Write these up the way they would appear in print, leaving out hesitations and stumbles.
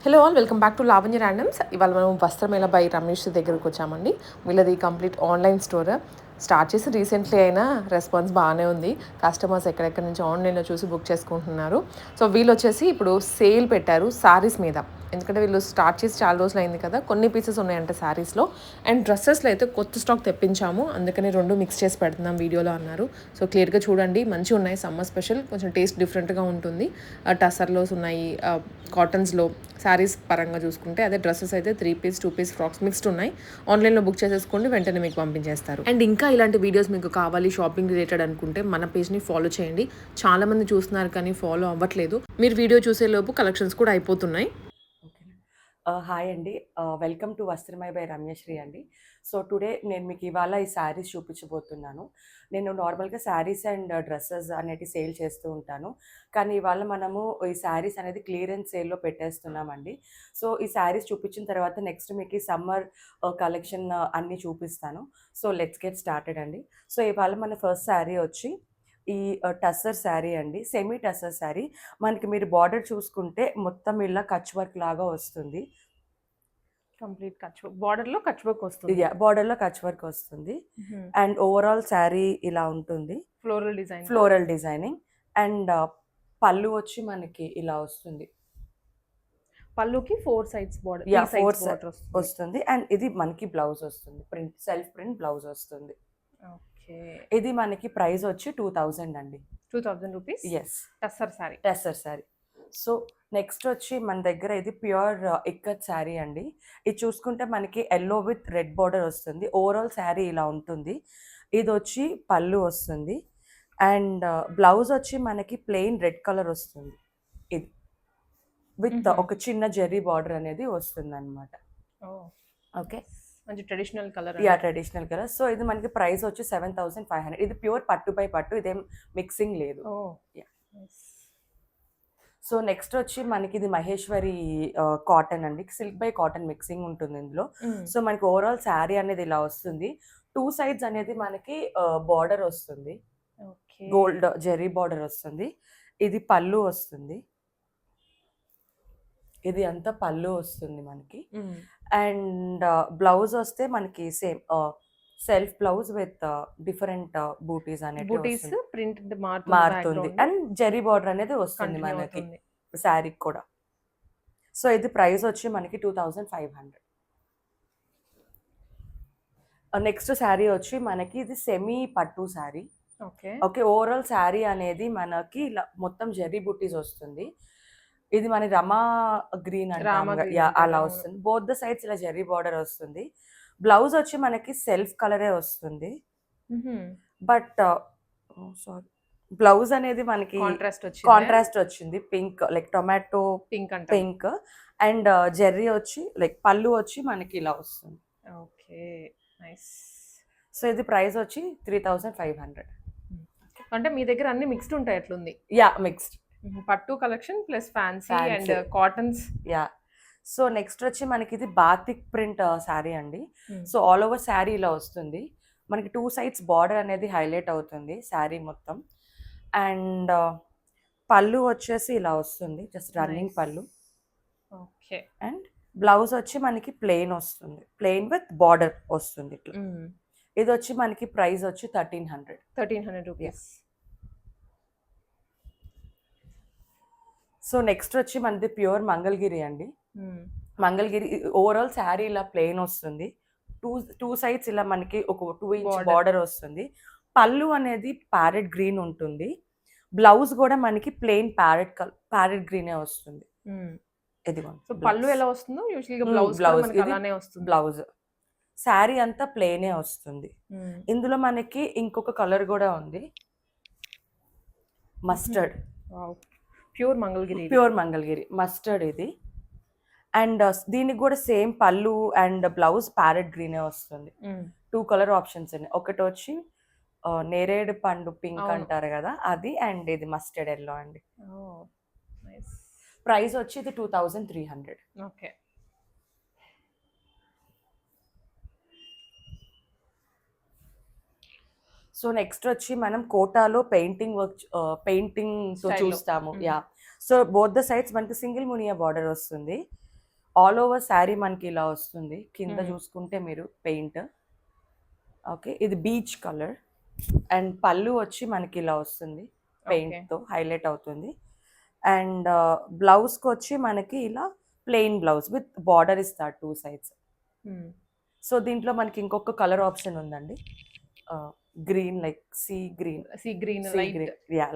Hello all welcome back to Lavanya randoms. ఇవాళ మనం వస్త్రమేళ by Ramesh దగ్గరకు వచ్చామండి. వీళ్ళది కంప్లీట్ ఆన్లైన్ స్టోర్. స్టార్ట్ చేసి రీసెంట్లీ అయినా రెస్పాన్స్ బాగానే ఉంది. కస్టమర్స్ ఎక్కడెక్కడి నుంచి ఆన్లైన్లో చూసి బుక్ చేసుకుంటున్నారు. సో వీళ్ళు వచ్చేసి ఇప్పుడు సేల్ పెట్టారు శారీస్ మీద. ఎందుకంటే వీళ్ళు స్టార్ట్ చేసి చాలా రోజులు అయింది కదా, కొన్ని పీసెస్ ఉన్నాయంటే శారీస్లో. అండ్ డ్రెస్సెస్లో అయితే కొత్త స్టాక్ తెప్పించాము, అందుకని రెండు మిక్స్ చేసి పెడుతున్నాం వీడియోలో అన్నారు. సో క్లియర్గా చూడండి, మంచిగా ఉన్నాయి. సమ్మర్ స్పెషల్, కొంచెం టేస్ట్ డిఫరెంట్గా ఉంటుంది. టసర్లోస్ ఉన్నాయి, కాటన్స్లో. శారీస్ పరంగా చూసుకుంటే అదే డ్రెస్సెస్ అయితే 3 పీస్ 2 పీస్ ఫ్రాక్స్ మిక్స్డ్ ఉన్నాయి. ఆన్లైన్లో బుక్ చేసేసుకోండి, వెంటనే మీకు పంపించేస్తారు. అండ్ ఇంకా ఇలాంటి వీడియోస్ మీకు కావాలి షాపింగ్ రిలేటెడ్ అనుకుంటే మన పేజ్ని ఫాలో చేయండి. చాలామంది చూస్తున్నారు కానీ ఫాలో అవ్వట్లేదు. మీరు వీడియో చూసేలోపు కలెక్షన్స్ కూడా అయిపోతున్నాయి. ఓకేనా. హాయ్ అండి. వెల్కమ్ టు వస్త్రమయ బై రమ్యశ్రీ అండి. సో టుడే నేను మీకు ఇవాళ ఈ శారీస్ చూపించబోతున్నాను. నేను నార్మల్గా శారీస్ అండ్ డ్రెస్సెస్ అనేటివి సేల్ చేస్తూ ఉంటాను. కానీ ఇవాళ మనము ఈ శారీస్ అనేది క్లియరెన్స్ సేల్లో పెట్టేస్తున్నామండి. సో ఈ శారీస్ చూపించిన తర్వాత నెక్స్ట్ మీకు ఈ సమ్మర్ కలెక్షన్ అన్నీ చూపిస్తాను. సో లెట్స్ గెట్ స్టార్టెడ్ అండి. సో ఇవాళ మన ఫస్ట్ శారీ వచ్చి ఈ టస్సర్ శారీ అండి. సెమీ టస్సర్ శారీ. మనకి మీరు బార్డర్ చూసుకుంటే మొత్తం ఇలా కచ్ వర్క్ లాగా వస్తుంది. కంప్లీట్ కచ్ బార్డర్లో కచ్ వర్క్ వస్తుంది. బార్డర్లో కచ్ వర్క్ వస్తుంది. అండ్ ఓవరాల్ శారీ ఇలా ఉంటుంది. Floral designing. అండ్ పళ్ళు వచ్చి మనకి ఇలా వస్తుంది. పళ్ళుకి 4 సైడ్స్ బార్డర్, 4 వస్తుంది. అండ్ ఇది మనకి బ్లౌజ్ వస్తుంది, ప్రింట్ సెల్ఫ్ ప్రింట్ బ్లౌజ్ వస్తుంది. ఓకే, ఇది మనకి ప్రైస్ వచ్చి 2000 అండి. 2000 rupees. Yes, tussar sari. So next వచ్చి మన దగ్గర ఇది ప్యూర్ ఇక్కత్ శారీ అండి. ఇది చూసుకుంటే మనకి ఎల్లో విత్ రెడ్ బార్డర్ వస్తుంది. ఓవరాల్ శారీ ఇలా ఉంటుంది. ఇది వచ్చి పళ్ళు వస్తుంది. అండ్ బ్లౌజ్ వచ్చి మనకి ప్లెయిన్ రెడ్ కలర్ వస్తుంది. ఇది విత్ ఒక చిన్న జెర్రీ బార్డర్ అనేది వస్తుంది అనమాట. ఓకే, మంచి traditional colour. Traditional colour. So ఇది మనకి ప్రైస్ వచ్చి 7500. ఇది ప్యూర్ పట్టు బై పట్టు, ఇదేం మిక్సింగ్ లేదు. సో నెక్స్ట్ వచ్చి మనకి ఇది మహేశ్వరి కాటన్ అండి. సిల్క్ బై కాటన్ మిక్సింగ్ ఉంటుంది ఇందులో. సో మనకి ఓవరాల్ శారీ అనేది ఇలా వస్తుంది. 2 సైడ్స్ అనేది మనకి బార్డర్ వస్తుంది, గోల్డ్ జెర్రీ బార్డర్ వస్తుంది. ఇది పళ్ళు వస్తుంది. ఇది అంతా పళ్ళు వస్తుంది మనకి. అండ్ బ్లౌజ్ వస్తే మనకి same self blouse with different బూటీస్ అనేది ప్రింట్ మారుతుంది. అండ్ జెరీ బార్డర్ అనేది వస్తుంది మనకి శారీకి కూడా. సో ఇది ప్రైస్ వచ్చి మనకి 2500. నెక్స్ట్ శారీ వచ్చి మనకి ఇది సెమీ పట్టు శారీ. ఓకే, ఓవరాల్ శారీ అనేది మనకి ఇలా మొత్తం జెరీ బూటీస్ వస్తుంది. ఇది మన రమా గ్రీన్ అలా వస్తుంది. బోత్ ద సైడ్స్ ఇలా జెరీ బార్డర్ వస్తుంది. బ్లౌజ్ వచ్చి మనకి సెల్ఫ్ కలరే వస్తుంది. బట్ సారీ, బ్లౌజ్ అనేది మనకి కాంట్రాస్ట్ వచ్చింది, pink, like tomato pink. And Jerry వచ్చి లైక్ పళ్ళు వచ్చి మనకి ఇలా వస్తుంది. Okay, nice. సో ఇది ప్రైస్ వచ్చి 3500. అంటే మీ దగ్గర అన్ని మిక్స్డ్ ఉంటాయి ఎట్లుంది? మిక్స్డ్ పట్టు collection plus fancy and cottons. So next వచ్చి మనకి ఇది బాతిక్ ప్రింట్ శారీ అండి. సో ఆల్ ఓవర్ శారీ ఇలా వస్తుంది. మనకి 2 సైడ్స్ బార్డర్ అనేది హైలైట్ అవుతుంది శారీ మొత్తం. అండ్ పళ్ళు వచ్చేసి ఇలా వస్తుంది, జస్ట్ రన్నింగ్ పళ్ళు. ఓకే, అండ్ బ్లౌజ్ వచ్చి మనకి ప్లెయిన్ వస్తుంది, ప్లెయిన్ విత్ బార్డర్ వస్తుంది ఇట్లా. ఇది వచ్చి మనకి ప్రైస్ వచ్చి 1300 రూపీస్. సో నెక్స్ట్ వచ్చి మనది ప్యూర్ మంగళగిరి అండి. మంగళగిరి ఓవరాల్ శారీ ఇలా ప్లెయిన్ వస్తుంది. టూ సైడ్స్ ఇలా మనకి ఒక 2 ఇంచ్ బార్డర్ వస్తుంది. పళ్ళు అనేది ప్యారెట్ గ్రీన్ ఉంటుంది. బ్లౌజ్ కూడా మనకి ప్లెయిన్ ప్యారెట్ గ్రీనే వస్తుంది. ఇది పళ్ళు ఎలా వస్తుందో యూజువల్గా బ్లౌజ్ శారీ అంతా ప్లెయినే వస్తుంది. ఇందులో మనకి ఇంకొక కలర్ కూడా ఉంది, మస్టర్డ్. ప్యూర్ మంగళగిరి మస్టర్డ్ ఇది. అండ్ దీనికి కూడా సేమ్ పళ్ళు అండ్ బ్లౌజ్ ప్యారెట్ గ్రీనే వస్తుంది. 2 కలర్ ఆప్షన్స్ ఉన్నాయి. ఒకటి వచ్చి నేరేడు పండు పింక్ అంటారు కదా, అది. అండ్ ఇది మస్టర్డ్ ఎల్లో అండి. ప్రైస్ వచ్చి ఇది 2300. ఓకే, సో నెక్స్ట్ వచ్చి మనం కోటాలో పెయింటింగ్ వర్క్, పెయింటింగ్ తో చూస్తాము. సో బోత్ ద సైడ్స్ మనకి సింగిల్ మునియా బార్డర్ వస్తుంది. ఆల్ ఓవర్ శారీ మనకి ఇలా వస్తుంది. కింద Hmm. చూసుకుంటే మీరు పెయింట్. ఓకే, ఇది బీచ్ కలర్. అండ్ పళ్ళు వచ్చి మనకి ఇలా వస్తుంది, పెయింట్తో హైలైట్ అవుతుంది. అండ్ బ్లౌజ్కి వచ్చి మనకి ఇలా ప్లెయిన్ బ్లౌజ్ విత్ బార్డర్ ఇస్తారు 2 sides. సో దీంట్లో మనకి ఇంకొక కలర్ ఆప్షన్ ఉందండి, green, like sea green. Sea green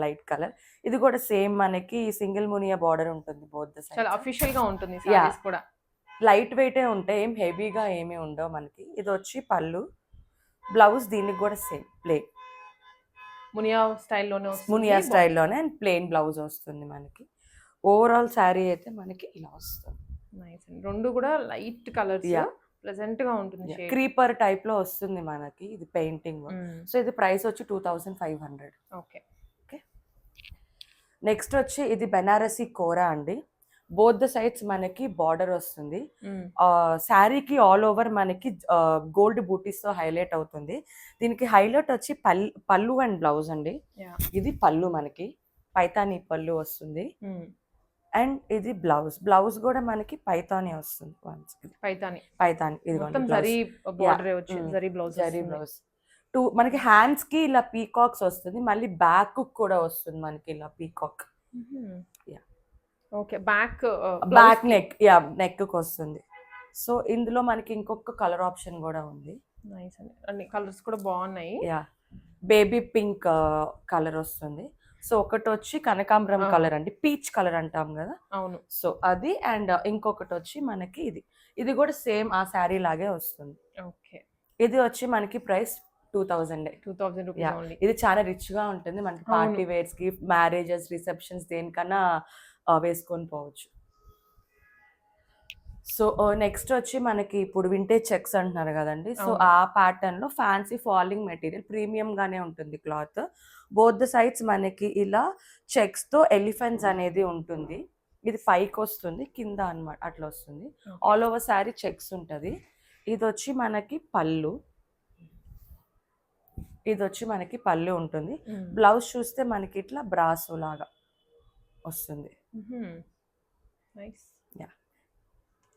light colour. ఇది కూడా సేమ్ మనకి సింగిల్ మునియా బార్డర్ ఉంటుంది బోత్ ద చాలా సైడ్స్. అఫీషియల్ గా ఉంటుంది సారీస్ కూడా. లైట్ వెయిటే ఉంటాయి, ఏం హెవీగా ఏమీ ఉండవు మనకి. ఇది వచ్చి పళ్ళు. బ్లౌజ్ దీనికి కూడా సేమ్ ప్లెయిన్ మునియా స్టైల్లోనే మునియా స్టైల్లోనే అండ్ ప్లెయిన్ బ్లౌజ్ వస్తుంది మనకి. ఓవరాల్ శారీ అయితే మనకి ఇలా వస్తుంది. నైస్ అండి. రెండు కూడా లైట్ కలర్స్, Yeah. ప్లెజెంట్ గా ఉంటుంది షేడ్. క్రీపర్ టైప్ లో వస్తుంది మనకి, ఇది పెయింటింగ్. సో ఇది ప్రైస్ వచ్చి 2500. ఓకే. నెక్స్ట్ వచ్చి ఇది బెనారసి కోరా అండి. బోత్ ద సైడ్స్ మనకి బార్డర్ వస్తుంది. శారీకి ఆల్ ఓవర్ మనకి గోల్డ్ బూటీస్ తో హైలైట్ అవుతుంది. దీనికి హైలైట్ వచ్చి పళ్ళు అండ్ బ్లౌజ్ అండి. ఇది పళ్ళు మనకి పైతానీ పళ్ళు వస్తుంది. అండ్ ఇది బ్లౌజ్ కూడా మనకి పైతానీ వస్తుంది. పైతానీ ఇది జరీ బ్లౌజ్. మనకి హ్యాండ్స్ కి ఇలా పీకాక్స్ వస్తుంది, మళ్ళీ బ్యాక్ కూడా వస్తుంది మనకి ఇలా పీకాక్. ఓకే, బ్యాక్ నెక్ వస్తుంది. సో ఇందులో మనకి ఇంకొక కలర్ ఆప్షన్ కూడా ఉంది. నైస్ అండి, అన్ని కలర్స్ కూడా బాగున్నాయి. బేబీ పింక్ కలర్ వస్తుంది. సో ఒకటి వచ్చి కనకాంబరం కలర్ అండి, పీచ్ కలర్ అంటాం కదా. అవును. సో అది. అండ్ ఇంకొకటి వచ్చి మనకి ఇది కూడా సేమ్ ఆ శారీ లాగే వస్తుంది. ఓకే. ఇది వచ్చి మనకి ప్రైస్ 2000. 2000 రూపీస్. ఇది చాలా రిచ్ గా ఉంటుంది మనకి, పార్టీ వేర్స్ కి, మ్యారేజెస్, రిసెప్షన్స్ దేనికన్నా వేసుకొని పోవచ్చు. సో నెక్స్ట్ వచ్చి మనకి ఇప్పుడు వింటేజ్ చెక్స్ అంటున్నారు కదండి. సో ఆ ప్యాటర్న్ లో ఫ్యాన్సీ ఫాలింగ్ మెటీరియల్, ప్రీమియం గానే ఉంటుంది క్లాత్. బోత్ ద సైడ్స్ మనకి ఇలా చెక్స్ తో ఎలిఫెంట్స్ అనేది ఉంటుంది. ఇది పైకి వస్తుంది, కింద అన్నమాట అట్లా వస్తుంది. ఆల్ ఓవర్ శారీ చెక్స్ ఉంటుంది. ఇది వచ్చి మనకి పళ్ళు. ఇది వచ్చి మనకి పళ్ళు ఉంటుంది. బ్లౌజ్ చూస్తే మనకి ఇట్లా బ్రాసో లాగా వస్తుంది.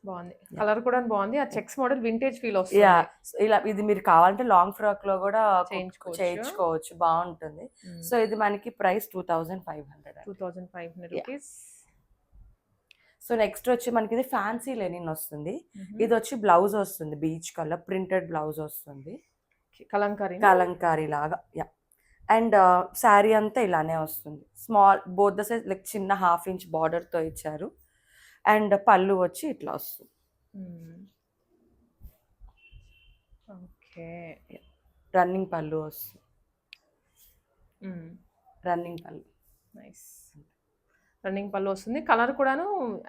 బాగుంది, కలర్ కూడా బాగుంది. ఆ చెక్స్ మోడల్ వింటేజ్ ఫీల్ వస్తుంది. ఇలా ఇది మీరు కావాలంటే లాంగ్ ఫ్రాక్ లో కూడా చేయించుకోవచ్చు, బాగుంటుంది. సో ఇది మనకి ప్రైస్ 2500 రూపీస్. సో నెక్స్ట్ వచ్చి మనకి ఇది ఫ్యాన్సీ లెనిన్ వస్తుంది. ఇది వచ్చి బ్లౌజ్ వస్తుంది, బీచ్ కలర్ ప్రింటెడ్ బ్లౌజ్ వస్తుంది, కలంకారీ లాగా. అండ్ శారీ అంతా ఇలానే వస్తుంది. Small both the size, like చిన్న 1/2 inch బార్డర్ తో ఇచ్చారు. అండ్ పళ్ళు వచ్చి ఇట్లా వస్తుంది. ఓకే, రన్నింగ్ పళ్ళు వస్తుంది. రన్నింగ్ పళ్ళు. నైస్. రన్నింగ్ పళ్ళు వస్తుంది. కలర్ కూడాను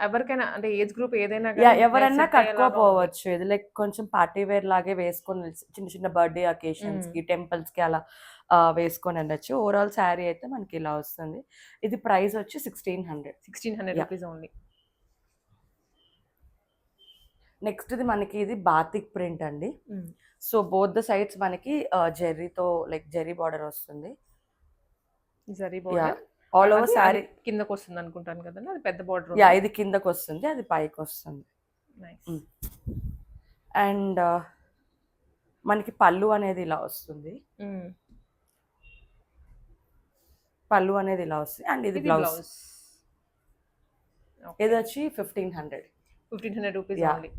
ఎవరికైనా, అంటే ఏజ్ గ్రూప్ ఏదైనా ఎవరైనా కట్టుకోపోవచ్చు. ఇది లైక్ కొంచెం పార్టీ వేర్ లాగే వేసుకొని చిన్న చిన్న బర్త్డే అకేషన్స్ కి, టెంపుల్స్ కి అలా వేసుకొని వెళ్ళచ్చు. ఓవరాల్ శారీ అయితే మనకి ఇలా వస్తుంది. ఇది ప్రైస్ వచ్చి 1600 రూపీస్ ఓన్లీ. నెక్స్ట్ ఇది మనకి ఇది బాతిక్ ప్రింట్ అండి. సో బోత్ ద సైడ్స్ మనకి జెర్రీతో, లైక్ జెర్రీ బార్డర్ వస్తుంది. ఆల్ ఓవర్ శారీ కిందకు వస్తుంది అనుకుంటాను కదా, అది పెద్ద బార్డర్. ఇది కిందకు వస్తుంది, అది పైకి వస్తుంది. అండ్ మనకి పళ్ళు అనేది ఇలా వస్తుంది. పళ్ళు అనేది ఇలా వస్తుంది. అండ్ ఇది బ్లౌజ్. ఇది వచ్చి 1500 రూపీస్ ఓన్లీ.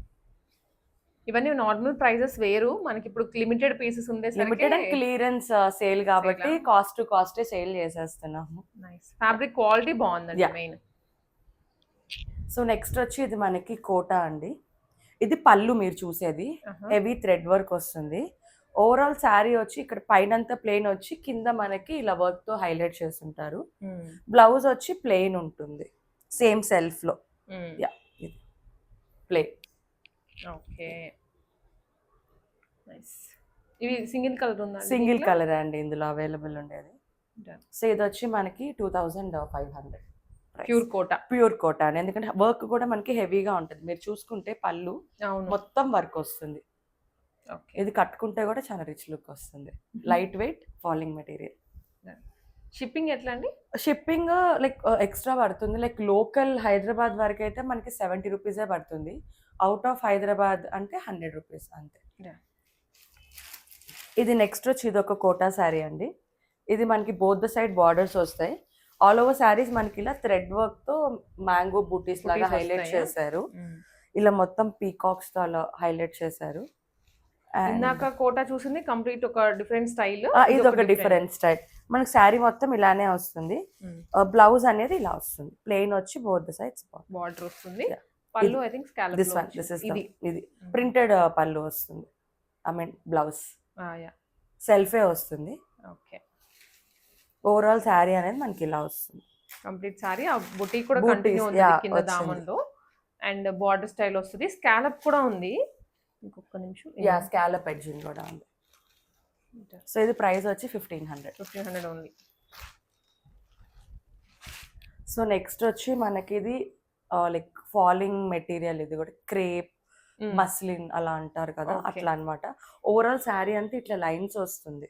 ఇవన్నీ నార్మల్ ప్రైజెస్ వేరు, మనకి ఇప్పుడు లిమిటెడ్ పీసెస్ ఉండే, లిమిటెడ్ అండ్ క్లియరెన్స్ సేల్ కాబట్టి కాస్ట్ టు కాస్టే సేల్ చేసేస్తున్నాము. నైస్. ఫ్యాబ్రిక్ క్వాలిటీ బాగుందండి మెయిన్. సో నెక్స్ట్ వచ్చి ఇది మనకి కోటా అండి. ఇది పళ్ళు మీరు చూసేది, హెవీ థ్రెడ్ వర్క్ వస్తుంది. ఓవరాల్ శారీ వచ్చి ఇక్కడ పైనంతా ప్లెయిన్ వచ్చి, కింద మనకి ఇలా వర్క్ తో హైలైట్ చేస్తుంటారు. బ్లౌజ్ వచ్చి ప్లెయిన్ ఉంటుంది, సేమ్ సెల్ఫ్ లో. ప్లెయిన్. Okay, nice. ఇవి సింగిల్ కలర్ ఉందా? సింగిల్ కలర్ అండి ఇందులో అవైలబుల్ ఉండేది. సో ఇది వచ్చి మనకి 2500. ప్యూర్ కోటా అండి, ఎందుకంటే వర్క్ కూడా మనకి హెవీగా ఉంటుంది. మీరు చూసుకుంటే పళ్ళు మొత్తం వర్క్ వస్తుంది. ఇది కట్టుకుంటే కూడా చాలా రిచ్ లుక్ వస్తుంది. Light weight falling material. Shipping ఎట్లా అండి? షిప్పింగ్ లైక్ ఎక్స్ట్రా పడుతుంది. లైక్ లోకల్ హైదరాబాద్ వరకైతే మనకి 70 రూపీసే పడుతుంది. ఔట్ ఆఫ్ హైదరాబాద్ అంటే 100 రూపీస్ అంతే. యాహ్! ఇది నెక్స్ట్ వచ్చి ఇదొక కోటా శారీ అండి. ఇది మనకి బోత్ ద సైడ్ బార్డర్స్ వస్తాయి. ఆల్ ఓవర్ శారీస్ మనకి ఇలా థ్రెడ్ వర్క్‌తో మ్యాంగో బూటీస్ లాగా బూటీస్ హైలైట్ వస్తాయా? చేశారు. హ్మ్. ఇలా మొత్తం పీకాక్స్‌తో అలా హైలైట్ చేశారు. అండ్ ఇందాక కోటా చూసింది కంప్లీట్ ఒక డిఫరెంట్ స్టైల్. ఇదొక డిఫరెంట్ స్టైల్. మనకి శారీ మొత్తం ఇలానే వస్తుంది. బ్లౌజ్ అనేది ఇలా వస్తుంది. ప్లెయిన్ వచ్చి బోత్ ద సైడ్స్ బార్డర్ వస్తుంది. Yeah. పళ్ళు ఐ థింక్ స్కాలప్ దిస్ లో వన్ దిస్ ఇస్ ఇది. ఇది ప్రింటెడ్ పళ్ళు వస్తుంది. I mean blouse yeah. సెల్ఫే వస్తుంది. ఓకే. ఓవరాల్ శారీ అనేది మనకి ఇలా వస్తుంది. కంప్లీట్ సారీ ఆ బుటీ కూడా Booties, కంటిన్యూ ఉంది yeah, కింద వచ్చింది. దామన్లో. అండ్ బార్డర్ స్టైల్ వస్తుంది. స్కాలప్ కూడా ఉంది. ఇంకొక నిమిషం. యా స్కాలప్ ఎడ్జింగ్ కూడా ఉంది. సో ఇది ప్రైస్ వచ్చి 1500. 1500 ఓన్లీ. సో నెక్స్ట్ వచ్చి మనకి ఇది లైక్ ఫాలింగ్ మెటీరియల్, ఇది కూడా క్రేప్ మస్లిన్ అలా అంటారు కదా, Okay. అట్లా అన్నమాట. ఓవరాల్ శారీ అంతా ఇట్లా లైన్స్ వస్తుంది.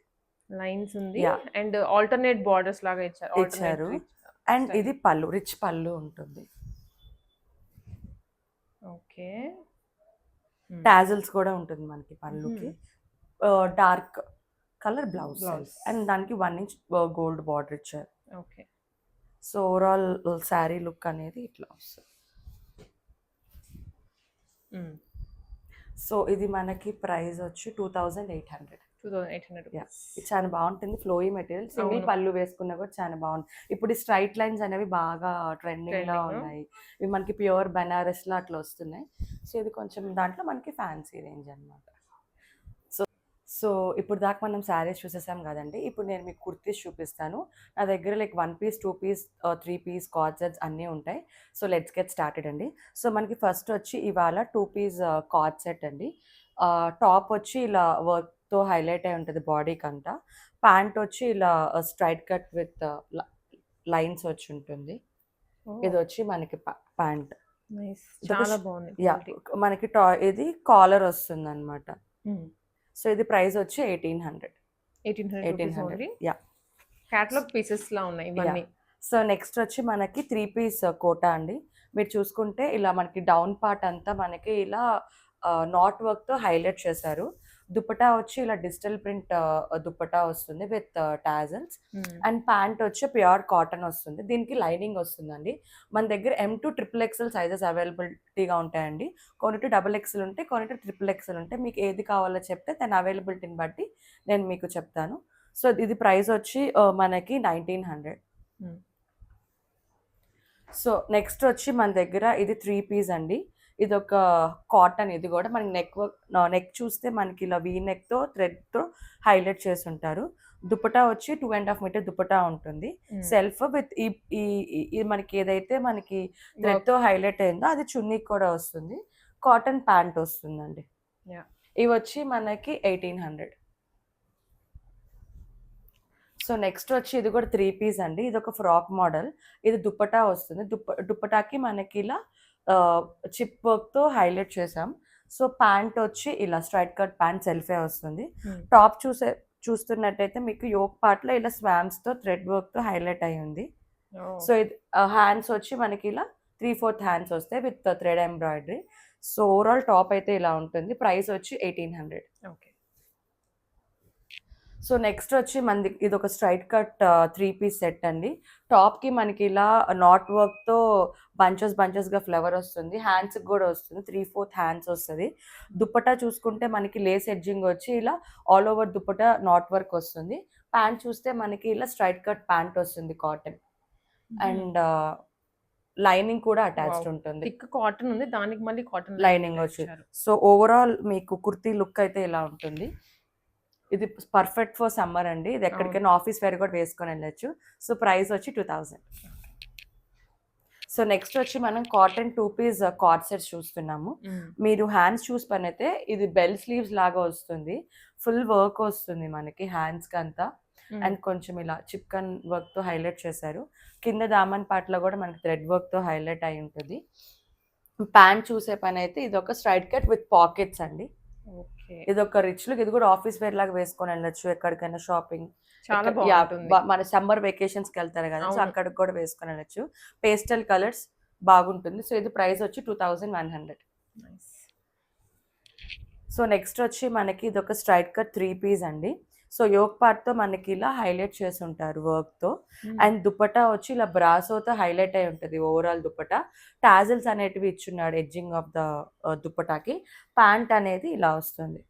లైన్స్ ఉంది. Yeah. అండ్ ఆల్టర్నేట్ బార్డర్స్ లాగా ఇచ్చారు. ఇచ్చారు. అండ్ ఇది పళ్ళు, రిచ్ పళ్ళు ఉంటుంది. ఓకే. టాజిల్స్ కూడా ఉంటుంది మనకి పళ్ళుకి. Dark colour blouse Blouse. And దానికి 1 ఇంచ్ గోల్డ్ బార్డర్ ఇచ్చారు. Okay. So overall sari look అనేది ఇట్లా వస్తుంది. సో ఇది మనకి ప్రైస్ వచ్చి 2800. 2800 Yeah. ఇది చాలా బాగుంటుంది. ఫ్లోయీ మెటీరియల్, సింగిల్ అవును. పళ్ళు వేసుకున్నా కూడా చాలా బాగుంటుంది. ఇప్పుడు ఈ స్ట్రైట్ లైన్స్ అనేవి బాగా ట్రెండింగ్ లో Trending. ఉన్నాయి. ఇవి మనకి ప్యూర్ బనారస్ లో అట్లా వస్తున్నాయి. సో ఇది కొంచెం దాంట్లో మనకి ఫ్యాన్సీ రేంజ్ అన్నమాట. సో ఇప్పుడు దాకా మనం శారీస్ చూసేసాం కదండి. ఇప్పుడు నేను మీకు కుర్తీస్ చూపిస్తాను. నా దగ్గర like 1 piece, 2 piece, 3 piece cord sets అన్నీ ఉంటాయి. సో లెట్స్ గెట్ స్టార్టెడ్ అండి. సో మనకి ఫస్ట్ వచ్చి ఇవాళ 2 పీస్ కార్డ్ సెట్ అండి. టాప్ వచ్చి ఇలా వర్క్తో హైలైట్ అయి ఉంటుంది బాడీకి అంతా. ప్యాంట్ వచ్చి ఇలా స్ట్రైట్ కట్ విత్ లైన్స్ వచ్చి ఉంటుంది. ఇది వచ్చి మనకి ప్యాంట్. నైస్. ఇదొక చాలా ష్- బాగుంది. యా మనకి ఇది కాలర్ వస్తుంది అనమాట. సో ఇది ప్రైస్ వచ్చి 1800. 1800 ఓన్లీ. యా. క్యాటలాగ్ పీసెస్ లా ఉన్నాయి ఇవన్నీ. సో నెక్స్ట్ వచ్చి మనకి 3 పీస్ కోటా అండి. మీరు చూసుకుంటే ఇలా మనకి డౌన్ పార్ట్ అంతా మనకి ఇలా నాట్ వర్క్తో హైలైట్ చేశారు. దుపట్టా వచ్చి ఇలా డిజిటల్ ప్రింట్ దుపట్టా వస్తుంది విత్ టాజల్స్. అండ్ ప్యాంట్ వచ్చి ప్యూర్ కాటన్ వస్తుంది. దీనికి లైనింగ్ వస్తుందండి. మన దగ్గర M2 XXL సైజెస్ అవైలబిలిటీగా ఉంటాయండి. కొన్నిటి XXL ఉంటాయి, కొన్నిటి XXL ఉంటాయి. మీకు ఏది కావాలో చెప్తే దాని అవైలబిలిటీని బట్టి నేను మీకు చెప్తాను. సో ఇది ప్రైస్ వచ్చి మనకి 1900. సో నెక్స్ట్ వచ్చి మన దగ్గర ఇది 3 పీస్ అండి. ఇది ఒక కాటన్. ఇది కూడా మనకి నెక్ చూస్తే మనకి ఇలా వీ నెక్తో థ్రెడ్తో హైలైట్ చేసి ఉంటారు. దుపట్టా వచ్చి 2.5 మీటర్ దుపట్టా ఉంటుంది. సెల్ఫ్ విత్ ఈ మనకి ఏదైతే మనకి థ్రెడ్తో హైలైట్ అయిందో అది చున్నీకి కూడా వస్తుంది. కాటన్ ప్యాంట్ వస్తుందండి. Yeah. ఇవి వచ్చి మనకి 1800. సో నెక్స్ట్ వచ్చి ఇది కూడా 3 పీస్ అండి. ఇది ఒక ఫ్రాక్ మోడల్. ఇది దుపట్టా వస్తుంది. దుపట్టాకి మనకి ఇలా చిప్ వర్క్తో హైలైట్ చేసాం. సో ప్యాంట్ వచ్చి ఇలా స్ట్రైట్ కట్ ప్యాంట్ సెల్ఫే వస్తుంది. టాప్ చూస్తున్నట్టయితే మీకు యోక్ పార్ట్లో ఇలా స్వామ్స్తో థ్రెడ్ వర్క్తో హైలైట్ అయి ఉంది. సో ఇది హ్యాండ్స్ వచ్చి మనకి ఇలా 3/4 హ్యాండ్స్ వస్తాయి with thread embroidery. So overall top అయితే ఇలా ఉంటుంది. ప్రైస్ వచ్చి 1800. ఓకే. సో నెక్స్ట్ వచ్చి మనది ఇది ఒక స్ట్రైట్ కట్ 3 పీస్ సెట్ అండి. టాప్కి మనకి ఇలా నాట్ వర్క్తో బంచెస్గా ఫ్లవర్ వస్తుంది. హ్యాండ్స్కి కూడా వస్తుంది. 3/4 హ్యాండ్స్ వస్తుంది. దుపట్టా చూసుకుంటే మనకి లేస్ ఎడ్జింగ్ వచ్చి ఇలా all over dupatta not work వస్తుంది. ప్యాంట్ చూస్తే మనకి ఇలా స్ట్రైట్ కట్ ప్యాంట్ వస్తుంది కాటన్. అండ్ లైనింగ్ కూడా అటాచ్డ్ ఉంటుంది. థిక్ కాటన్ ఉంది, దానికి మళ్ళీ కాటన్ లైనింగ్ వచ్చి. సో ఓవరాల్ మీకు కుర్తీ లుక్ అయితే ఇలా ఉంటుంది. ఇది పర్ఫెక్ట్ ఫర్ సమ్మర్ అండి. ఇది ఎక్కడికైనా ఆఫీస్ వేర్ కూడా వేసుకొని వెళ్ళచ్చు. సో ప్రైస్ వచ్చి 2000. సో నెక్స్ట్ వచ్చి మనం కాటన్ 2 పీస్ కార్డ్ సెట్స్ చూస్తున్నాము. మీరు హ్యాండ్స్ చూసి పని అయితే ఇది బెల్ స్లీవ్స్ లాగా వస్తుంది. ఫుల్ వర్క్ వస్తుంది మనకి హ్యాండ్స్కి అంతా. అండ్ కొంచెం ఇలా చిప్కన్ వర్క్తో హైలైట్ చేశారు. కింద దామన్ పార్ట్లో కూడా మనకి థ్రెడ్ వర్క్తో హైలైట్ అయి ఉంటుంది. ప్యాంట్ చూసే పని అయితే ఇది ఒక స్ట్రైట్ కట్ విత్ పాకెట్స్ అండి. ఓకే. ఓకే. ఇది ఒక రిచ్ లుక్. ఇది కూడా ఆఫీస్ వేర్ లాగా వేసుకొని వెళ్ళొచ్చు ఎక్కడికైనా షాపింగ్. చాలా బాగుంటుంది. మన సమ్మర్ వెకేషన్స్కి వెళ్తారు కదా, సో అవును. అక్కడికి కూడా వేసుకొని వెళ్ళొచ్చు. పేస్టల్ కలర్స్ బాగుంటుంది. సో ఇది ప్రైస్ వచ్చి 2100. నైస్. సో నెక్స్ట్ వచ్చి మనకి ఇది ఒక స్ట్రైట్ కట్ 3 పీస్ అండి. సో యోక్ పార్ట్తో మనకి ఇలా హైలైట్ చేసి ఉంటారు వర్క్తో. అండ్ దుపట్టా వచ్చి ఇలా బ్రాసోతో హైలైట్ అయి ఉంటుంది ఓవరాల్ దుపట్టా. టాజిల్స్ అనేటివి ఇచ్చున్నాడు ఎడ్జింగ్ ఆఫ్ ద దుపటాకి. ప్యాంట్ అనేది ఇలా వస్తుంది.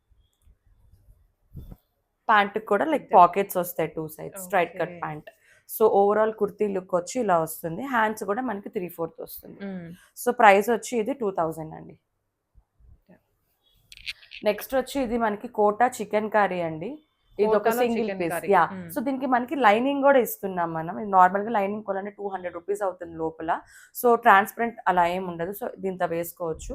ప్యాంట్ కూడా లైక్ పాకెట్స్ వస్తాయి 2 sides, straight cut Okay. Pant. So overall kurti look వచ్చి ఇలా వస్తుంది. హ్యాండ్స్ కూడా మనకి 3/4 వస్తుంది. సో ప్రైస్ వచ్చి ఇది 2000 అండి. నెక్స్ట్ వచ్చి ఇది మనకి కోటా చికెన్ కర్రీ అండి. ఇది ఒక కోటాలో single chicken piece. curry. Yeah. Mm. So దీనికి మనకి లైనింగ్ కూడా ఇస్తున్నాం మనం. నార్మల్గా లైనింగ్ కొనాలంటే 200 రూపీస్ అవుతుంది లోపల. సో ట్రాన్స్పరెంట్ అలా ఏం ఉండదు. సో దీంతో వేసుకోవచ్చు.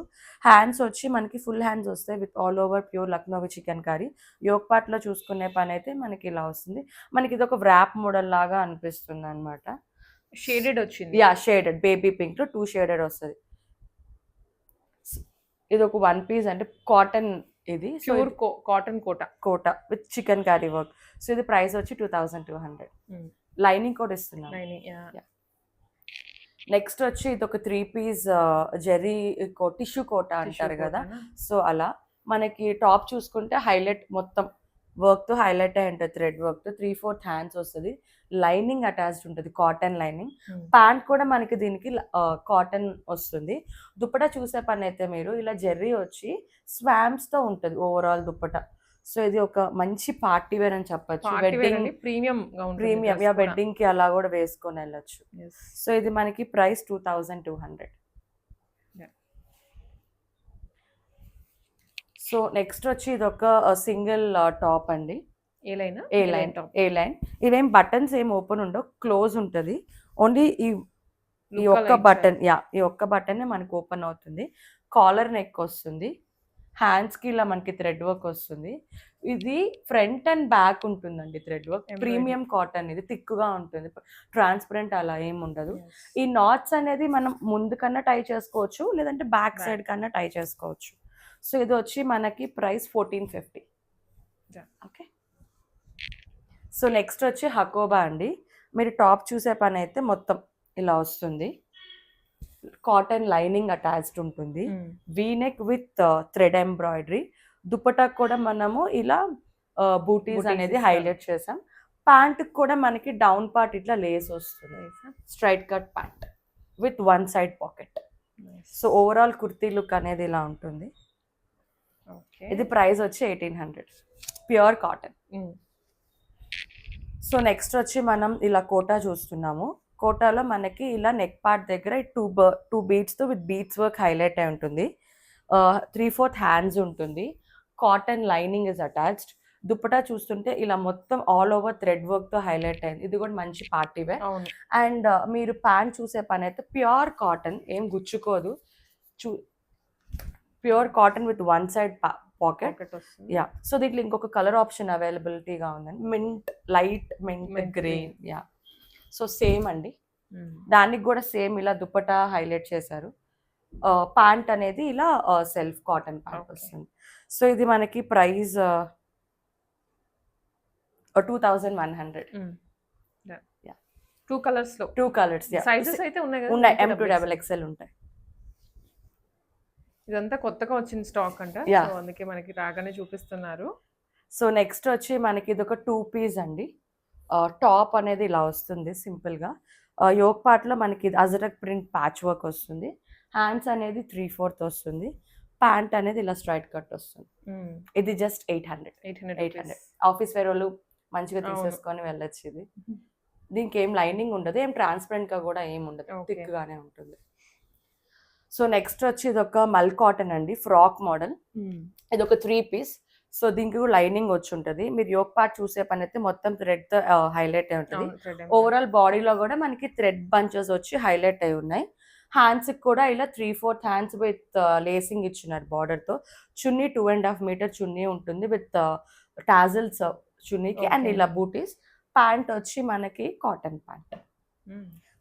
హ్యాండ్స్ వచ్చి మనకి ఫుల్ హ్యాండ్స్ వస్తాయి with all over pure Lucknowi chikankari. Yoke పార్ట్లో చూసుకునే పని అయితే మనకి ఇలా వస్తుంది. మనకి ఇది ఒక వ్రాప్ మోడల్ లాగా అనిపిస్తుంది అనమాట. షేడెడ్ వచ్చింది. యా, షేడెడ్ బేబీ పింక్ లో 2 షేడెడ్ వస్తుంది. ఇది ఒక 1 పీస్ అంటే కాటన్. ఇది pure cotton Kota. Kota with chikankari work. So ఇది ప్రైస్ వచ్చి 2200. లైనింగ్ కూడా ఇస్తున్నాం. నెక్స్ట్ వచ్చి ఇది ఒక 3 పీస్ జెరీ టిష్యూ కోటా అంటారు కదా, సో అలా. మనకి టాప్ చూసుకుంటే హైలైట్ మొత్తం వర్క్తో హైలైట్ అయి ఉంటుంది, థ్రెడ్ వర్క్తో. 3/4 హ్యాండ్స్ వస్తుంది. లైనింగ్ అటాచ్డ్ ఉంటుంది, కాటన్ లైనింగ్. ప్యాంట్ కూడా మనకి దీనికి కాటన్ వస్తుంది. దుపట్టా చూసే పని అయితే మీరు ఇలా జెర్రీ వచ్చి స్వామ్స్తో ఉంటుంది ఓవరాల్ దుపట్టా. సో ఇది ఒక మంచి పార్టీ వేర్ అని చెప్పొచ్చు. వెడ్డింగ్ ప్రీమియం వెడ్డింగ్ కి అలా కూడా వేసుకొని వెళ్ళొచ్చు. సో ఇది మనకి ప్రైస్ 2200. సో నెక్స్ట్ వచ్చి ఇది ఒక సింగిల్ టాప్ అండి. ఏ లైన్. ఇవేం బటన్స్ ఏం ఓపెన్ ఉండవు, క్లోజ్ ఉంటుంది. ఓన్లీ ఈ ఒక్క బటన్, ఈ ఒక్క బటన్ మనకి ఓపెన్ అవుతుంది. కాలర్ నెక్ వస్తుంది. హ్యాండ్స్ కి ఇలా మనకి థ్రెడ్ వర్క్ వస్తుంది. ఇది ఫ్రంట్ అండ్ బ్యాక్ ఉంటుందండి థ్రెడ్ వర్క్. ప్రీమియం కాటన్, ఇది థిక్గా ఉంటుంది, ట్రాన్స్పరెంట్ అలా ఏం ఉండదు. ఈ నాట్స్ అనేది మనం ముందు కన్నా టై చేసుకోవచ్చు, లేదంటే బ్యాక్ సైడ్ కన్నా టై చేసుకోవచ్చు. సో ఇది వచ్చి మనకి ప్రైస్ 1450. ఓకే. సో నెక్స్ట్ వచ్చి హకోబా అండి. మీరు టాప్ చూసే పని అయితే మొత్తం ఇలా వస్తుంది. కాటన్ లైనింగ్ అటాచ్డ్ ఉంటుంది. V-neck with thread embroidery. Dupatta కూడా మనము ఇలా బూటీస్ అనేది హైలైట్ చేసాం. ప్యాంట్ కూడా మనకి డౌన్ పార్ట్ ఇట్లా లేస్ వస్తుంది. Straight cut pant with 1 side pocket. So overall kurti look అనేది ఇలా ఉంటుంది. ఇది ప్రైస్ వచ్చి 1800, ప్యూర్ కాటన్. సో నెక్స్ట్ వచ్చి మనం ఇలా కోటా చూస్తున్నాము. కోటాలో మనకి ఇలా నెక్ పార్ట్ దగ్గర 2 బీడ్స్తో విత్ బీడ్స్ వర్క్ హైలైట్ అయి ఉంటుంది. 3/4 హ్యాండ్స్ ఉంటుంది. Cotton lining is attached. Dupatta చూస్తుంటే ఇలా మొత్తం ఆల్ ఓవర్ థ్రెడ్ వర్క్తో హైలైట్ అయింది. ఇది కూడా మంచి పార్టీ వేర్. అండ్ మీరు ప్యాంట్ చూసే పని అయితే ప్యూర్ కాటన్, ఏం గుచ్చుకోదు. Pure cotton with 1 side pocket. Yeah. So దీంట్లో ఇంకొక కలర్ ఆప్షన్ అవైలబిలిటీగా ఉందండి, mint, light mint green. Yeah. So same అండి, దానికి కూడా సేమ్ ఇలా దుపట్టా హైలైట్ చేశారు. ప్యాంట్ అనేది ఇలా సెల్ఫ్ కాటన్ ప్యాంట్ వస్తుంది. సో ఇది మనకి ప్రైస్ 2100. 2 కలర్స్ లో 2 కలర్స్. సైజెస్ అయితే ఉన్నాయి, M2XXL ఉంటాయి. ఇదంతా కొత్తగా వచ్చిన స్టాక్ అంట, సో అందుకే మనకి రాగానే చూపిస్తున్నారు. సో నెక్స్ట్ వచ్చి మనకి ఇది ఒక 2 పీస్ అండి. టాప్ అనేది ఇలా వస్తుంది సింపుల్ గా. యోక్ పార్ట్ లో మనకి అజరక్ ప్రింట్ ప్యాచ్ వర్క్ వస్తుంది. హ్యాండ్స్ అనేది 3/4 వస్తుంది. ప్యాంట్ అనేది ఇలా స్ట్రైట్ కట్ వస్తుంది. ఇది జస్ట్ 800. ఆఫీస్ వేర్ వాళ్ళు మంచిగా తీసేసుకొని వెళ్ళొచ్చు. ఇది దీనికి ఏం లైనింగ్ ఉండదు, ఏం ట్రాన్స్పరెంట్ గా కూడా ఏం ఉండదు, థిక్ గానే ఉంటుంది. సో నెక్స్ట్ వచ్చి ఇది ఒక మల్ కాటన్ అండి, ఫ్రాక్ మోడల్. ఇది ఒక 3 పీస్. సో దీనికి లైనింగ్ వచ్చి ఉంటుంది. మీరు యోక్ పార్ట్ చూసే పని అయితే మొత్తం థ్రెడ్ తో హైలైట్ అయి ఉంటుంది. ఓవరాల్ బాడీలో కూడా మనకి థ్రెడ్ బంచెస్ వచ్చి హైలైట్ అయి ఉన్నాయి. హ్యాండ్స్ కూడా ఇలా 3/4 హ్యాండ్స్ విత్ లేసింగ్ ఇచ్చినారు బార్డర్ తో. చున్నీ 2.5 మీటర్ చున్నీ ఉంటుంది విత్ టాజిల్స్ చున్నీకి. అండ్ ఇలా బూటీస్. ప్యాంట్ వచ్చి మనకి కాటన్ ప్యాంట్.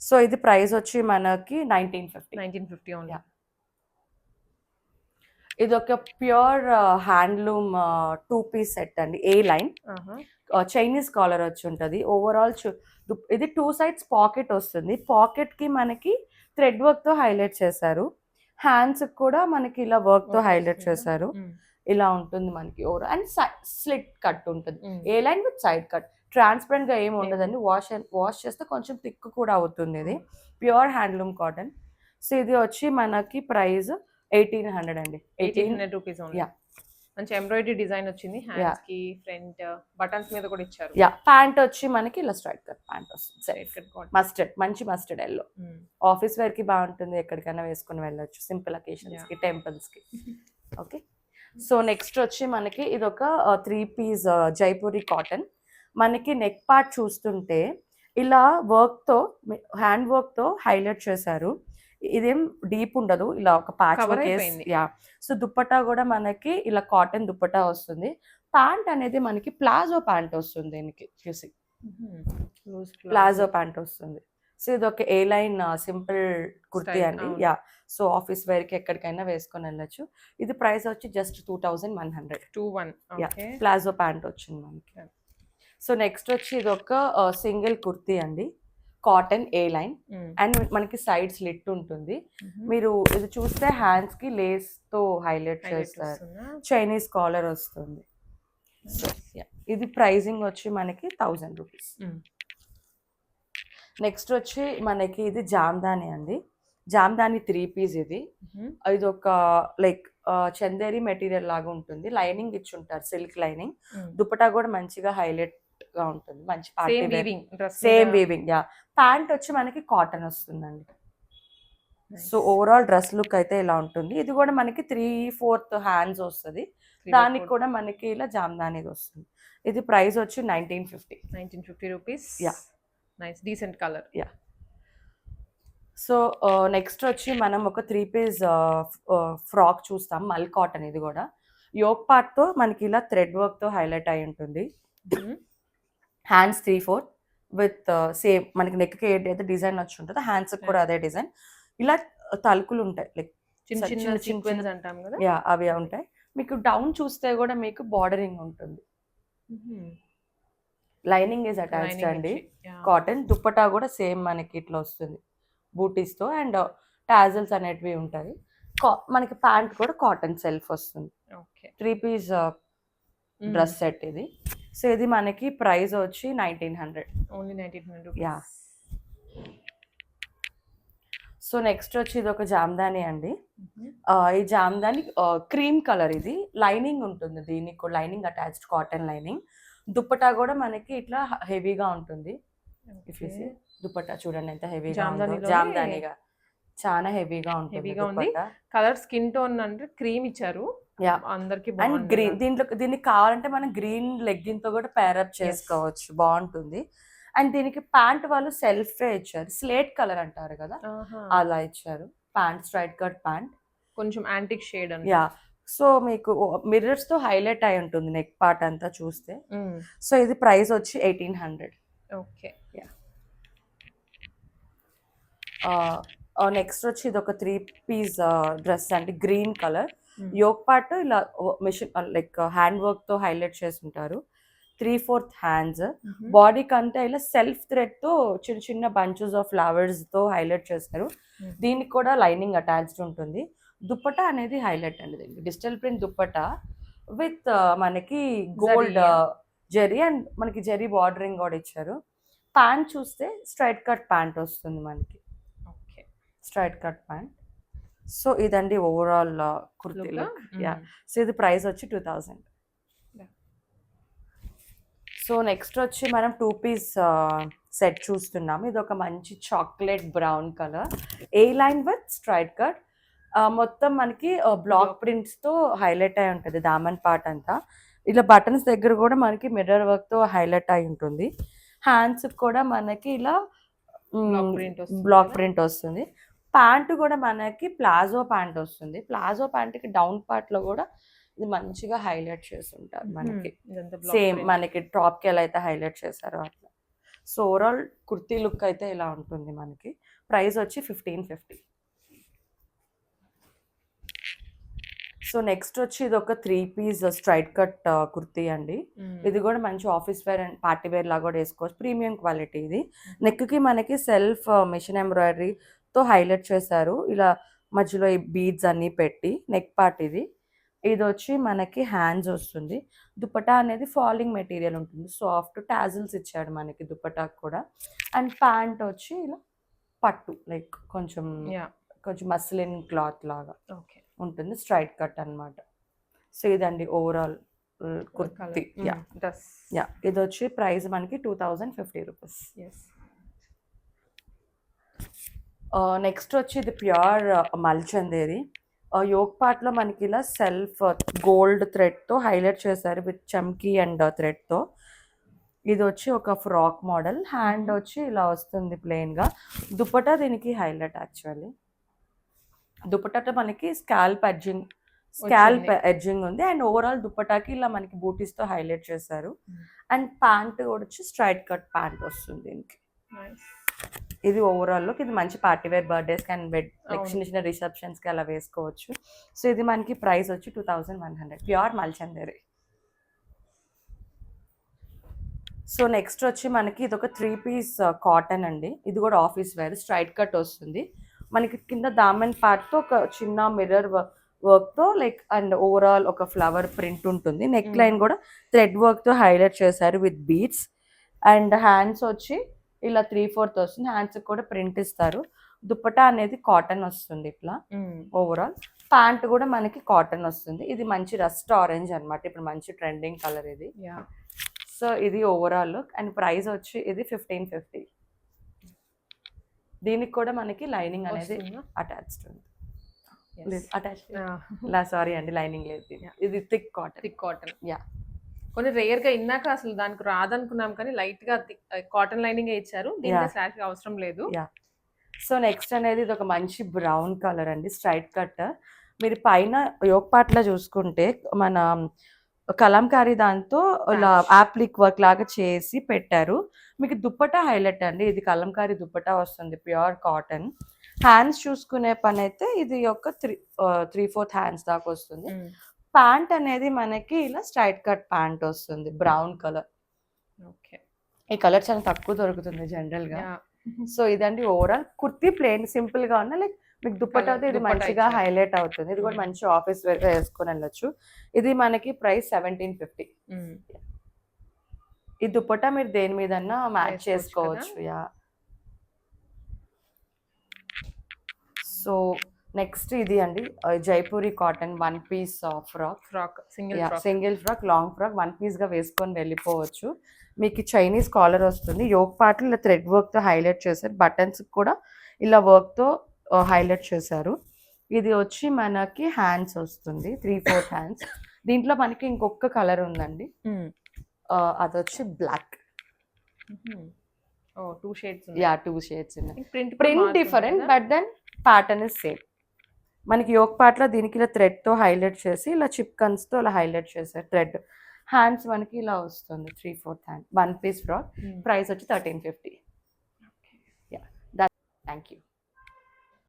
సో ఇది ప్రైస్ వచ్చి మనకి 1950. ఇది ఒక ప్యూర్ హ్యాండ్లూమ్ 2 పీస్ సెట్ అండి, ఏ లైన్ చైనీస్ కాలర్ వచ్చి ఉంటుంది. ఓవరాల్ ఇది 2 సైడ్స్ పాకెట్ వస్తుంది. పాకెట్ కి మనకి థ్రెడ్ వర్క్ తో హైలైట్ చేశారు. హ్యాండ్స్ కూడా మనకి ఇలా వర్క్ తో హైలైట్ చేశారు. ఇలా ఉంటుంది మనకి ఓవర్ అండ్ స్లిట్ కట్ ఉంటుంది. A line with side cut, transparent గా ఏమి ఉండదండి. వాష్ చేస్తే కొంచెం థిక్ కూడా అవుతుంది. ఇది ప్యూర్ హ్యాండ్లూమ్ కాటన్. సో ఇది వచ్చి మనకి ప్రైస్ 1800 అండి. 1800 రూపీస్ యా. మంచి ఎంబ్రాయిడరీ డిజైన్ వచ్చింది. హ్యాండ్స్ కి ఫ్రంట్ బటన్స్ మీద కూడా ఇచ్చారు. యా, ప్యాంట్ వచ్చి మనకి ఇలా స్ట్రైట్ కట్ ప్యాంట్ వస్తుంది. Straight cut cotton. మస్టర్డ్, మంచి మస్టర్డ్ ఎల్లో. ఆఫీస్ వేర్ కి బాగుంటుంది, ఎక్కడికైనా వేసుకుని వెళ్ళొచ్చు, సింపుల్ అకేషన్స్ కి, టెంపుల్స్ కి. ఓకే, సో నెక్స్ట్ వచ్చి మనకి ఇది ఒక 3 పీస్ జైపూరి కాటన్. మనకి నెక్ పార్ట్ చూస్తుంటే ఇలా వర్క్ తో, హ్యాండ్ వర్క్ తో హైలైట్ చేశారు. ఇదేం డీప్ ఉండదు, ఇలా ఒక ప్యాచ్ Cover వర్క్. అయిపోయింది. యా, సో దుప్పటా కూడా మనకి ఇలా కాటన్ దుప్పటా వస్తుంది. ప్యాంట్ అనేది మనకి ప్లాజో ప్యాంట్ వస్తుంది. దీనికి చూసి ప్లాజో ప్యాంట్ వస్తుంది. సో ఇది ఒక ఏ లైన్ సింపుల్ కుర్తీ Style, అండి. అవును. యా, సో ఆఫీస్ వేర్ కి ఎక్కడికైనా వేసుకొని వెళ్ళొచ్చు. ఇది ప్రైస్ వచ్చి just 2100. 2-1. Yeah, okay. Palazzo pant వచ్చింది మనకి. Yeah. సో నెక్స్ట్ వచ్చి ఇది ఒక సింగిల్ కుర్తీ అండి, కాటన్ ఏ లైన్ అండ్ మనకి సైడ్ స్లిట్ ఉంటుంది. మీరు ఇది చూస్తే హ్యాండ్స్ కి లేస్ తో హైలైట్ చేస్తారు. చైనీస్ కాలర్ వస్తుంది. సో ఇది ప్రైజింగ్ వచ్చి మనకి 1000 రూపీస్. నెక్స్ట్ వచ్చి మనకి ఇది జామ్దాని అండి. జామ్దాని 3 పీస్. ఇది ఒక లైక్ చందేరి మెటీరియల్ లాగా ఉంటుంది. లైనింగ్ ఇచ్చి ఉంటారు, సిల్క్ లైనింగ్. దుపట్టా కూడా మంచిగా హైలైట్ గా ఉంటుంది, మంచి సేమ్ వీవింగ్. యా, ప్యాంట్ వచ్చి మనకి కాటన్ వస్తుందండి. సో ఓవరాల్ డ్రెస్ లుక్ అయితే ఇలా ఉంటుంది. ఇది కూడా మనకి 3/4 హ్యాండ్స్ వస్తుంది. దానికి కూడా మనకి ఇలా జామ్దాని వస్తుంది. ఇది ప్రైస్ వచ్చి 1950 rupees. Yeah, nice decent colour. Yeah. So next వచ్చి మనం ఒక 3 పీస్ ఫ్రాక్ చూస్తాం, మల్ కాటన్. ఇది కూడా యోక్ పార్ట్ తో మనకి ఇలా థ్రెడ్ వర్క్ తో హైలైట్ అయి ఉంటుంది. హ్యాండ్స్ 3/4 విత్ సేమ్ మనకి నెక్ కి ఏదైతే డిజైన్ వచ్చి ఉంటుందో హ్యాండ్స్ కూడా అదే డిజైన్. ఇలా తలుకులు ఉంటాయి, లైక్ చిన్న చిన్న సీక్వెన్స్ అంటాం కదా. యా, అవి ఉంటాయి. మీకు డౌన్ చూస్తే కూడా మీకు బార్డరింగ్ ఉంటుంది. లైనింగ్ ఇస్ అటాచ్డ్ అండి, కాటన్. దుప్పటా కూడా సేమ్ మనకి ఇట్లా వస్తుంది బూటీస్ తో, అండ్ టాజల్స్ అనేటివి ఉంటాయి. మనకి ప్యాంట్ కూడా కాటన్ సెల్ఫ్ వస్తుంది. 3 పీస్ డ్రెస్ సెట్ ఇది. సో ఇది మనకి ప్రైస్ వచ్చి 1900. ఓన్లీ 1900. యా. సో నెక్స్ట్ వచ్చి ఇది ఒక జామ్దాని అండి. ఈ జామ్దాని క్రీమ్ కలర్. ఇది లైనింగ్ ఉంటుంది, దీనికి కూడా lining attached, cotton lining. Dupatta కూడా మనకి ఇట్లా హెవీగా ఉంటుంది. దుప్పటా చూడండి ఎంత హెవీగా ఉందో, జామ్దానిగా చాలా హెవీగా ఉంటుంది. కలర్ స్కిన్ టోన్ అంటే క్రీమ్ ఇచ్చారు. యా, అందరికి. అండ్ గ్రీన్, దీనికి కావాలంటే మనం గ్రీన్ లెగ్గిన్ తో కూడా పేరప్ చేసుకోవచ్చు, బాగుంటుంది. అండ్ దీనికి ప్యాంట్ వాళ్ళు సెల్ఫే ఇచ్చారు, స్లేట్ కలర్ అంటారు కదా, అలా ఇచ్చారు. ప్యాంట్ స్ట్రైట్ కట్ ప్యాంట్, కొంచెం యాంటిక్ షేడ్. యా, సో మీకు మిర్రర్స్ తో హైలైట్ అయి ఉంటుంది నెక్ పార్ట్ అంతా చూస్తే. సో ఇది ప్రైస్ వచ్చి 1800. ఓకే. యా. నెక్స్ట్ వచ్చి ఇది ఒక 3 పీస్ డ్రెస్ అండి, గ్రీన్ కలర్. యోక్ పార్ట్ ఇలా మిషన్ లైక్ హ్యాండ్ వర్క్ తో హైలైట్ చేసి ఉంటారు. 3/4 హ్యాండ్స్. బాడీ కంటే ఇలా సెల్ఫ్ థ్రెడ్ తో చిన్న చిన్న బంచెస్ ఆఫ్ ఫ్లవర్స్ తో హైలైట్ చేస్తారు. దీనికి కూడా లైనింగ్ అటాచ్డ్ ఉంటుంది. దుప్పటా అనేది హైలైట్ అండి, దీనికి డిజిటల్ ప్రింట్ దుప్పటా విత్ మనకి గోల్డ్ జెరీ అండ్ మనకి జెరీ బార్డరింగ్ కూడా ఇచ్చారు. ప్యాంట్ చూస్తే స్ట్రైట్ కట్ ప్యాంట్ వస్తుంది మనకి, స్ట్రైట్ కట్ ప్యాంట్. సో ఇదండి overall kurti look. Yeah, so ఇది ప్రైస్ వచ్చి 2000. సో నెక్స్ట్ వచ్చి మనం 2 పీస్ సెట్ చూస్తున్నాము. ఇది ఒక మంచి chocolate brown colour, A line with straight cut. మొత్తం మనకి బ్లాక్ ప్రింట్స్ తో హైలైట్ అయి ఉంటుంది దామన్ పార్ట్ అంతా. ఇలా బటన్స్ దగ్గర కూడా మనకి మిర్రర్ వర్క్ తో హైలైట్ అయి ఉంటుంది. హ్యాండ్స్ కూడా మనకి ఇలా బ్లాక్ ప్రింట్ వస్తుంది. ప్యాంట్ కూడా మనకి ప్లాజో ప్యాంట్ వస్తుంది. ప్లాజో ప్యాంట్ కి డౌన్ పార్ట్ లో కూడా ఇది మంచిగా హైలైట్ చేసి ఉంటారు మనకి, సేమ్ మనకి టాప్ కి ఎలా అయితే హైలైట్ చేశారో అట్లా. సో ఓవరాల్ కుర్తీ లుక్ అయితే ఇలా ఉంటుంది మనకి. ప్రైస్ వచ్చి 1550. సో నెక్స్ట్ వచ్చి ఇది ఒక 3 పీస్ స్ట్రైట్ కట్ కుర్తీ అండి. ఇది కూడా మంచి office wear and party wear లాగా కూడా వేసుకోవచ్చు. ప్రీమియం క్వాలిటీ ఇది. నెక్కి మనకి సెల్ఫ్ మిషన్ ఎంబ్రాయిడరీతో హైలైట్ చేశారు. ఇలా మధ్యలో ఈ బీడ్స్ అన్నీ పెట్టి నెక్ పార్ట్ ఇది. ఇది వచ్చి మనకి హ్యాండ్స్ వస్తుంది. దుపట్టా అనేది ఫాలింగ్ మెటీరియల్ ఉంటుంది. సాఫ్ట్ టాజిల్స్ ఇచ్చాడు మనకి దుపట్టాకు కూడా. అండ్ ప్యాంట్ వచ్చి ఇలా పట్టు లైక్ కొంచెం కొంచెం మస్లిన్ క్లాత్ లాగా ఓకే. ఉంటుంది. స్ట్రైట్ కట్ అన్నమాట. సో ఇదండి ఓవరాల్ కుర్తీ. డ్రెస్. ఇది వచ్చి ప్రైస్ మనకి 2050 రూపీస్. నెక్స్ట్ వచ్చి ఇది ప్యూర్ మల్చందేరి. యోగ్ పార్ట్లో మనకి ఇలా సెల్ఫ్ గోల్డ్ థ్రెడ్తో హైలైట్ చేశారు విత్ చమ్కీ అండ్ థ్రెడ్తో. ఇది వచ్చి ఒక ఫ్రాక్ మోడల్. హ్యాండ్ వచ్చి ఇలా వస్తుంది ప్లెయిన్గా. దుపట్టా దీనికి హైలైట్ యాక్చువల్లీ. దుపట్టాతో మనకి స్కాల్ప్ ఎడ్జింగ్ ఉంది. అండ్ ఓవరాల్ దుపట్టాకి ఇలా మనకి బూటీస్తో హైలైట్ చేశారు. అండ్ ప్యాంట్ కూడా వచ్చి స్ట్రైట్ కట్ ప్యాంట్ వస్తుంది దీనికి. ఇది ఓవరాల్ లుక్. ఇది మంచి party wear, birthdays and like చిన్న చిన్న రిసెప్షన్స్కి అలా వేసుకోవచ్చు. సో ఇది మనకి ప్రైస్ వచ్చి 2100 ప్యూర్ మల్చందేరి. సో నెక్స్ట్ వచ్చి మనకి ఇది ఒక 3 పీస్ కాటన్ అండి. ఇది కూడా ఆఫీస్ వేర్ స్ట్రైట్ కట్ వస్తుంది. మనకి కింద దామన్ పార్ట్తో ఒక చిన్న మిర్రర్ వర్క్తో లైక్ అండ్ ఓవరాల్ ఒక ఫ్లవర్ ప్రింట్ ఉంటుంది. నెక్ లైన్ కూడా థ్రెడ్ వర్క్తో హైలైట్ చేశారు విత్ బీడ్స్. అండ్ హ్యాండ్స్ వచ్చి ఇలా 3/4 వస్తుంది. హ్యాండ్స్ కూడా ప్రింట్ ఇస్తారు. దుపట్టా అనేది కాటన్ వస్తుంది ఇట్లా ఓవరాల్. ప్యాంట్ కూడా మనకి కాటన్ వస్తుంది. ఇది మంచి రస్ట్ ఆరెంజ్ అన్నమాట. ఇప్పుడు మంచి ట్రెండింగ్ కలర్ ఇది. సో ఇది ఓవరాల్ లుక్. అండ్ ప్రైస్ వచ్చి ఇది 1550. దీనికి కూడా మనకి లైనింగ్ అనేది అటాచ్డ్ ఉంది. సారీ అండి, లైనింగ్ లేదు. ఇది థిక్ కాటన్. కొన్ని రేర్ గా ఇన్నాక అసలు దానికి రాదనుకున్నాం, కానీ లైట్ గా కాటన్ లైనింగ్ ఇచ్చారు. దీనికి స్లాష్ అవసరం లేదు. సో నెక్స్ట్ అనేది ఇది ఒక మంచి బ్రౌన్ కలర్ అండి, స్ట్రైట్ కట్. మీరు పైన యోగ్ పార్ట్ లో చూసుకుంటే మన కలంకారీ దాంతో ఇలా యాప్లిక్ వర్క్ లాగా చేసి పెట్టారు. మీకు దుప్పటా హైలైట్ అండి. ఇది కలంకారీ దుప్పటా వస్తుంది, ప్యూర్ కాటన్. హ్యాండ్స్ చూసుకునే పని అయితే ఇది ఒక 3/4 హ్యాండ్స్ దాకా వస్తుంది. ప్యాంట్ అనేది మనకి ఇలా స్ట్రైట్ కట్ ప్యాంట్ వస్తుంది, బ్రౌన్ కలర్. ఈ కలర్ చాలా తక్కువ దొరుకుతుంది జనరల్ గా. సో ఇదండి ఓవరాల్ కుర్తీ. ప్లెయిన్ సింపుల్ గా ఉన్న లైక్ మీకు దుపట్టాతో ఇది మంచిగా హైలైట్ అవుతుంది. ఇది కూడా మంచి ఆఫీస్ వేర్ గా వేసుకొని వెళ్ళొచ్చు. ఇది మనకి ప్రైస్ 1750. ఈ దుపట్టా మీరు దేని మీద మ్యాచ్ చేసుకోవచ్చు. సో నెక్స్ట్ ఇది అండి Jaipuri cotton 1 piece frock single frock, long frock 1 piece గా వేసుకొని వెళ్ళిపోవచ్చు. మీకు చైనీస్ కాలర్ వస్తుంది. యోగ్ పార్ట్ ఇలా థ్రెడ్ వర్క్ తో హైలైట్ చేశారు. బటన్స్ కూడా ఇలా వర్క్ తో హైలైట్ చేశారు. ఇది వచ్చి మనకి హ్యాండ్స్ వస్తుంది, 3/4 హ్యాండ్స్. దీంట్లో మనకి ఇంకొక కలర్ ఉందండి, అది వచ్చి బ్లాక్. 2 షేడ్స్. 2 షేడ్స్ ఉన్నాయి. Print different but then pattern is same. మనకి యోగ్ పార్ట్ లో దీనికి ఇలా థ్రెడ్ తో హైలైట్ చేసి ఇలా చిప్కన్స్ తో ఇలా హైలైట్ చేశారు థ్రెడ్. హ్యాండ్స్ మనకి ఇలా వస్తుంది, 3/4 హ్యాండ్, 1 పీస్ ఫ్రాక్. ప్రైస్ వచ్చి 1350. Thank you.